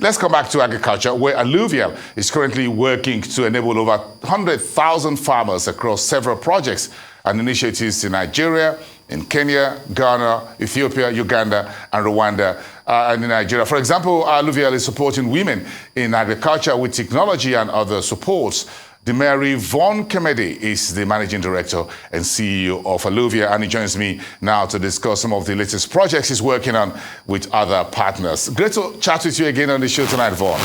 let's come back to agriculture, where Alluvial is currently working to enable over 100,000 farmers across several projects and initiatives in Nigeria, in Kenya, Ghana, Ethiopia, Uganda, and Rwanda, and in Nigeria. For example, Alluvial is supporting women in agriculture with technology and other supports. Dimieari VON Kemedi is the Managing Director and CEO of Alluvial, and he joins me now to discuss some of the latest projects he's working on with other partners. Great to chat with you again on the show tonight, VON.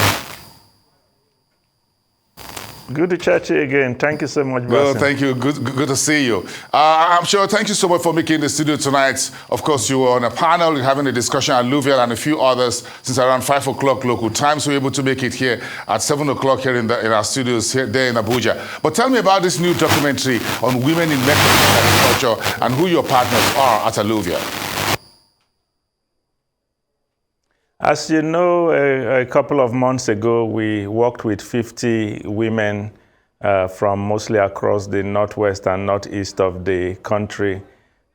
Good to chat to you again. Thank you so much, Basim. Well, thank you. Good to see you. I'm sure, thank you so much for making the studio tonight. Of course, you were on a panel, having a discussion at Alluvial and a few others since around 5 o'clock local time, so we're able to make it here at 7 o'clock here in our studios here there in Abuja. But tell me about this new documentary on women in mechanized agriculture and who your partners are at Alluvial. As you know, a couple of months ago, we worked with 50 women from mostly across the northwest and northeast of the country,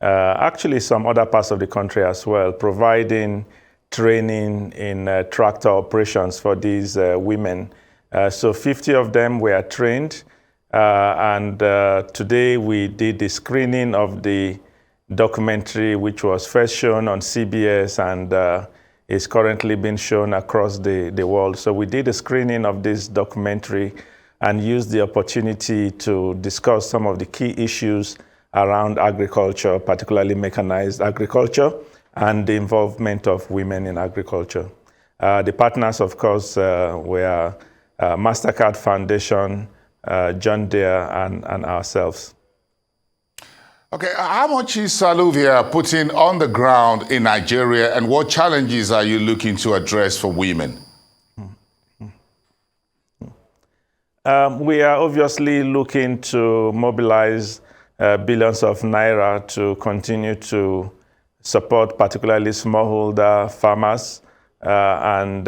actually some other parts of the country as well, providing training in tractor operations for these women. So 50 of them were trained, and today we did the screening of the documentary, which was first shown on CBS and is currently being shown across the world. So we did a screening of this documentary and used the opportunity to discuss some of the key issues around agriculture, particularly mechanized agriculture, and the involvement of women in agriculture. The partners, of course, were MasterCard Foundation, John Deere, and ourselves. Okay, how much is Alluvial putting on the ground in Nigeria, and what challenges are you looking to address for women? We are obviously looking to mobilize billions of naira to continue to support particularly smallholder farmers, and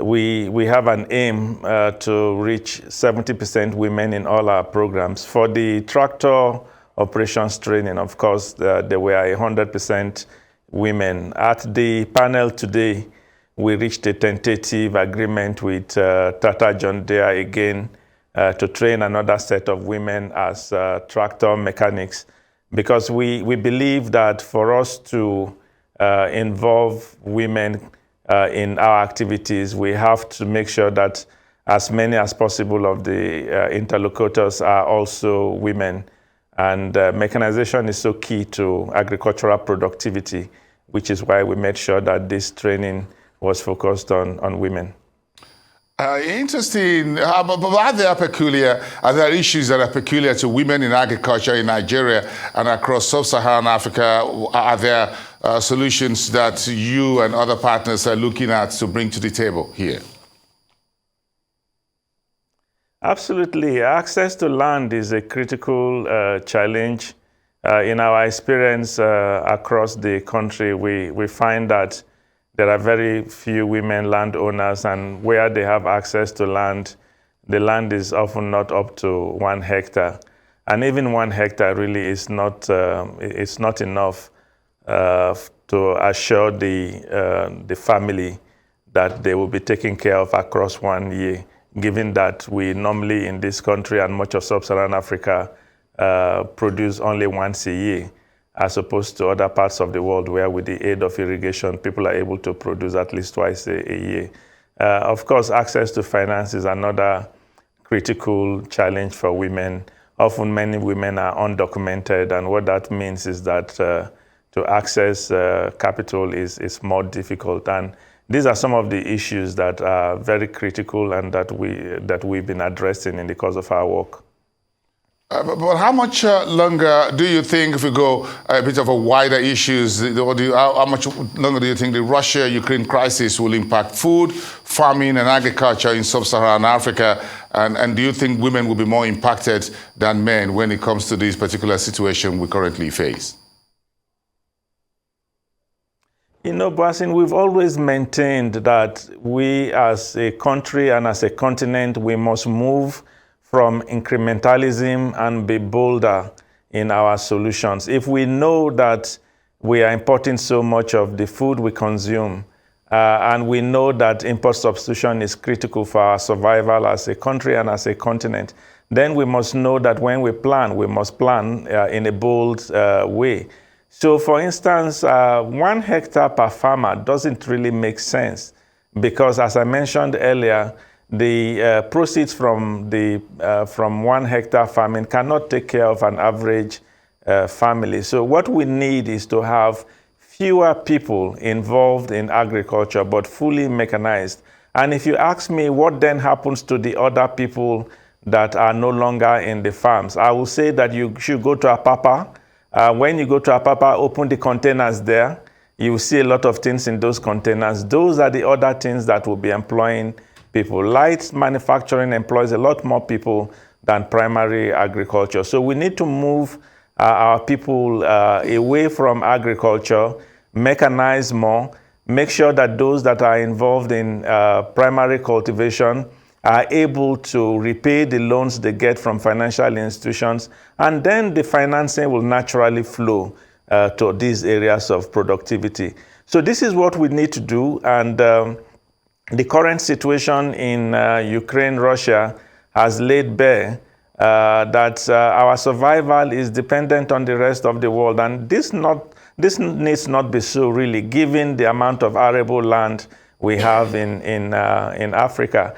we have an aim to reach 70% women in all our programs. For the tractor operations training, of course, there were 100% women. At the panel today, we reached a tentative agreement with Tata John Deere again to train another set of women as tractor mechanics, because we believe that for us to involve women in our activities, we have to make sure that as many as possible of the interlocutors are also women. And mechanization is so key to agricultural productivity, which is why we made sure that this training was focused on women. Interesting. But are there issues that are peculiar to women in agriculture in Nigeria and across sub-Saharan Africa? Are there solutions that you and other partners are looking at to bring to the table here? Absolutely. Access to land is a critical challenge. In our experience across the country, we find that there are very few women landowners, and where they have access to land, the land is often not up to 1 hectare. And even 1 hectare really is not, it's not enough to assure the family that they will be taken care of across 1 year, given that we normally in this country and much of sub-Saharan Africa produce only once a year, as opposed to other parts of the world where with the aid of irrigation, people are able to produce at least twice a year. Of course, access to finance is another critical challenge for women. Often many women are undocumented, and what that means is that to access capital is more difficult. And these are some of the issues that are very critical and that we've been addressing in the course of our work. But how much longer do you think, if we go a bit of a wider issues, how much longer do you think the Russia-Ukraine crisis will impact food, farming, and agriculture in sub-Saharan Africa? And do you think women will be more impacted than men when it comes to this particular situation we currently face? You know, Basim, we've always maintained that we as a country and as a continent, we must move from incrementalism and be bolder in our solutions. If we know that we are importing so much of the food we consume and we know that import substitution is critical for our survival as a country and as a continent, then we must know that when we must plan in a bold way. So for instance, 1 hectare per farmer doesn't really make sense because, as I mentioned earlier, the proceeds from 1 hectare farming cannot take care of an average family. So what we need is to have fewer people involved in agriculture, but fully mechanized. And if you ask me what then happens to the other people that are no longer in the farms, I will say that you should go to Apapa. When you go to Apapa, open the containers there. You will see a lot of things in those containers. Those are the other things that will be employing people. Light manufacturing employs a lot more people than primary agriculture. So we need to move our people away from agriculture, mechanize more, make sure that those that are involved in primary cultivation are able to repay the loans they get from financial institutions, and then the financing will naturally flow to these areas of productivity. So this is what we need to do, and the current situation in Ukraine, Russia has laid bare that our survival is dependent on the rest of the world, and this needs not be so, really, given the amount of arable land we have in Africa.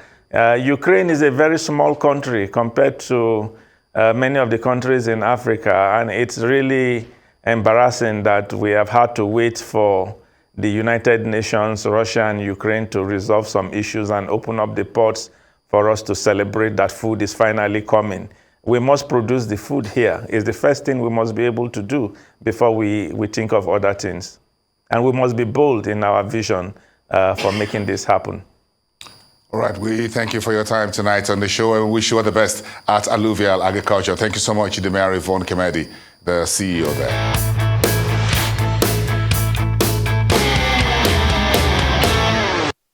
Ukraine is a very small country compared to many of the countries in Africa, and it's really embarrassing that we have had to wait for the United Nations, Russia, and Ukraine to resolve some issues and open up the ports for us to celebrate that food is finally coming. We must produce the food here. It's the first thing we must be able to do before we think of other things. And we must be bold in our vision for making this happen. All right, we thank you for your time tonight on the show and wish you all the best at Alluvial Agriculture. Thank you so much, Dimieari VON Kemedi, the CEO there.